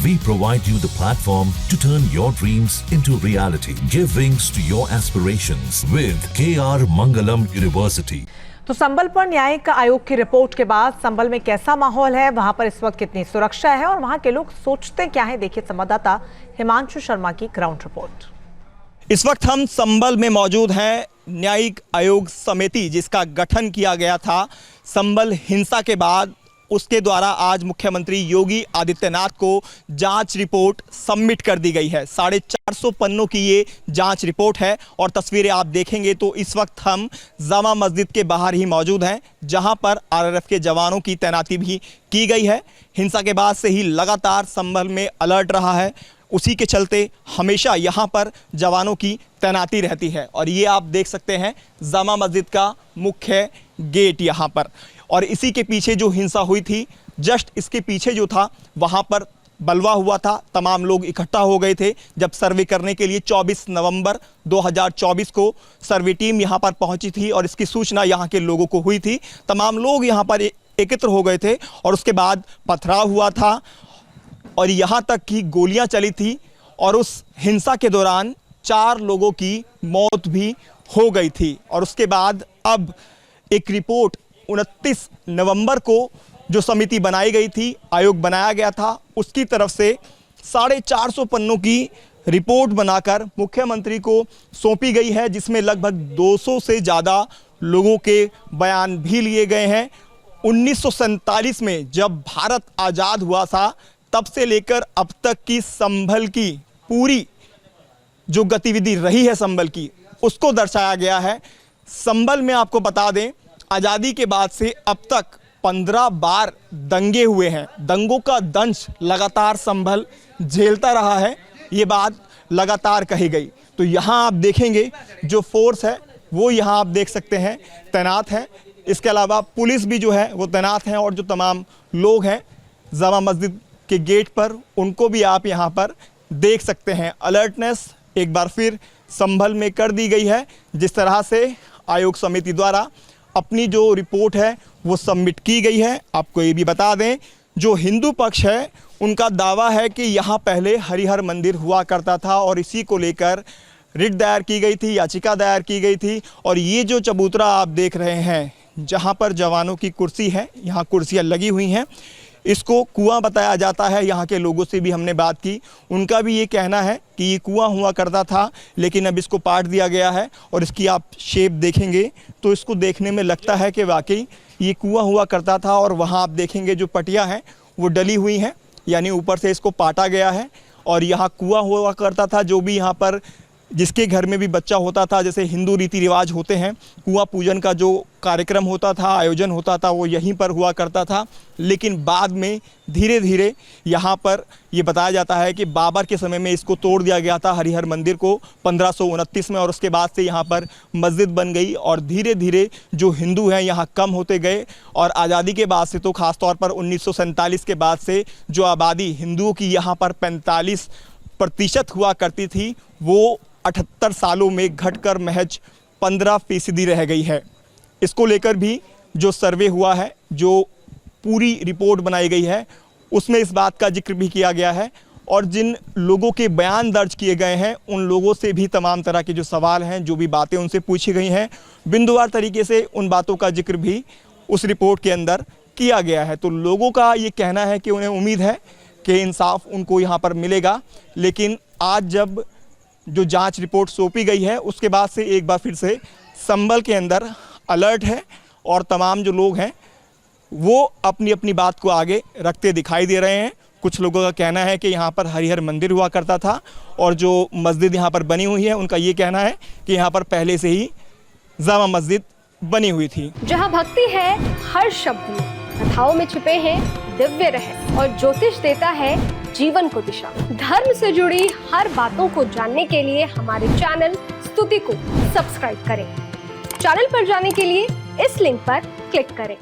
We provide you the platform to turn your dreams into reality. Give wings to your aspirations with KR Mangalam University. तो संबल पर न्यायिक आयोग की report के बाद संबल में कैसा माहौल है, वहां पर इस वक्त कितनी सुरक्षा है और वहां के लोग सोचते क्या है, देखिए संवाददाता हिमांशु शर्मा की ग्राउंड रिपोर्ट। इस वक्त हम संबल में मौजूद हैं। न्यायिक आयोग समिति जिसका गठन किया गया था संबल हिंसा के बाद, उसके द्वारा आज मुख्यमंत्री योगी आदित्यनाथ को जांच रिपोर्ट सबमिट कर दी गई है। 450 पन्नों की ये जांच रिपोर्ट है और तस्वीरें आप देखेंगे तो इस वक्त हम जामा मस्जिद के बाहर ही मौजूद हैं, जहां पर आरआरएफ के जवानों की तैनाती भी की गई है। हिंसा के बाद से ही लगातार संबल में अलर्ट रहा है, उसी के चलते हमेशा यहाँ पर जवानों की तैनाती रहती है। और ये आप देख सकते हैं जामा मस्जिद का मुख्य गेट यहाँ पर, और इसी के पीछे जो हिंसा हुई थी, जस्ट इसके पीछे जो था वहाँ पर बलवा हुआ था। तमाम लोग इकट्ठा हो गए थे जब सर्वे करने के लिए 24 नवंबर 2024 को सर्वे टीम यहाँ पर पहुँची थी और इसकी सूचना यहाँ के लोगों को हुई थी। तमाम लोग यहाँ पर एकत्र हो गए थे और उसके बाद पथराव हुआ था और यहाँ तक कि गोलियां चली थी और उस हिंसा के दौरान 4 लोगों की मौत भी हो गई थी। और उसके बाद अब एक रिपोर्ट 29 नवंबर को जो समिति बनाई गई थी, आयोग बनाया गया था, उसकी तरफ से 450 पन्नों की रिपोर्ट बनाकर मुख्यमंत्री को सौंपी गई है, जिसमें लगभग 200 से ज़्यादा लोगों के बयान भी लिए गए हैं। 1947 में जब भारत आज़ाद हुआ था, तब से लेकर अब तक की संभल की पूरी जो गतिविधि रही है संभल की, उसको दर्शाया गया है। संभल में आपको बता दें, आज़ादी के बाद से अब तक 15 बार दंगे हुए हैं। दंगों का दंश लगातार संभल झेलता रहा है, ये बात लगातार कही गई। तो यहाँ आप देखेंगे जो फोर्स है वो यहाँ आप देख सकते हैं तैनात है। इसके अलावा पुलिस भी जो है वो तैनात हैं और जो तमाम लोग हैं जामा मस्जिद के गेट पर, उनको भी आप यहाँ पर देख सकते हैं। अलर्टनेस एक बार फिर संभल में कर दी गई है। जिस तरह से आयोग समिति द्वारा अपनी जो रिपोर्ट है वो सबमिट की गई है। आपको ये भी बता दें, जो हिंदू पक्ष है उनका दावा है कि यहाँ पहले हरिहर मंदिर हुआ करता था और इसी को लेकर रिट दायर की गई थी, याचिका दायर की गई थी। और ये जो चबूतरा आप देख रहे हैं, जहाँ पर जवानों की कुर्सी है, यहाँ कुर्सियाँ लगी हुई हैं, इसको कुआं बताया जाता है। यहाँ के लोगों से भी हमने बात की, उनका भी ये कहना है कि ये कुआं हुआ करता था, लेकिन अब इसको पाट दिया गया है। और इसकी आप शेप देखेंगे तो इसको देखने में लगता है कि वाकई ये कुआं हुआ करता था। और वहाँ आप देखेंगे जो पटियाँ हैं वो डली हुई हैं, यानी ऊपर से इसको पाटा गया है और यहाँ कुआं हुआ करता था। जो भी यहाँ पर जिसके घर में भी बच्चा होता था, जैसे हिंदू रीति रिवाज होते हैं, कुआं पूजन का जो कार्यक्रम होता था, आयोजन होता था, वो यहीं पर हुआ करता था। लेकिन बाद में धीरे धीरे यहाँ पर ये बताया जाता है कि बाबर के समय में इसको तोड़ दिया गया था, हरिहर मंदिर को 1529 में, और उसके बाद से यहाँ पर मस्जिद बन गई और धीरे धीरे जो हिंदू हैं यहाँ कम होते गए। और आज़ादी के बाद से तो ख़ास तौर पर 1947 के बाद से जो आबादी हिंदुओं की यहाँ पर 45% हुआ करती थी, वो 78 सालों में घटकर महज 15% रह गई है। इसको लेकर भी जो सर्वे हुआ है, जो पूरी रिपोर्ट बनाई गई है, उसमें इस बात का जिक्र भी किया गया है। और जिन लोगों के बयान दर्ज किए गए हैं, उन लोगों से भी तमाम तरह के जो सवाल हैं, जो भी बातें उनसे पूछी गई हैं, बिंदुवार तरीके से उन बातों का जिक्र भी उस रिपोर्ट के अंदर किया गया है। तो लोगों का ये कहना है कि उन्हें उम्मीद है कि इंसाफ उनको यहाँ पर मिलेगा। लेकिन आज जब जो जांच रिपोर्ट सौंपी गई है, उसके बाद से एक बार फिर से संभल के अंदर अलर्ट है और तमाम जो लोग हैं वो अपनी अपनी बात को आगे रखते दिखाई दे रहे हैं। कुछ लोगों का कहना है कि यहाँ पर हरिहर मंदिर हुआ करता था और जो मस्जिद यहाँ पर बनी हुई है, उनका ये कहना है कि यहाँ पर पहले से ही जामा मस्जिद बनी हुई थी। जहाँ भक्ति है हर शब्द में, कथाओं में छिपे हैं दिव्य रहस्य और ज्योतिष देता है जीवन को दिशा। धर्म से जुड़ी हर बातों को जानने के लिए हमारे चैनल स्तुति को सब्सक्राइब करें। चैनल पर जाने के लिए इस लिंक पर क्लिक करें।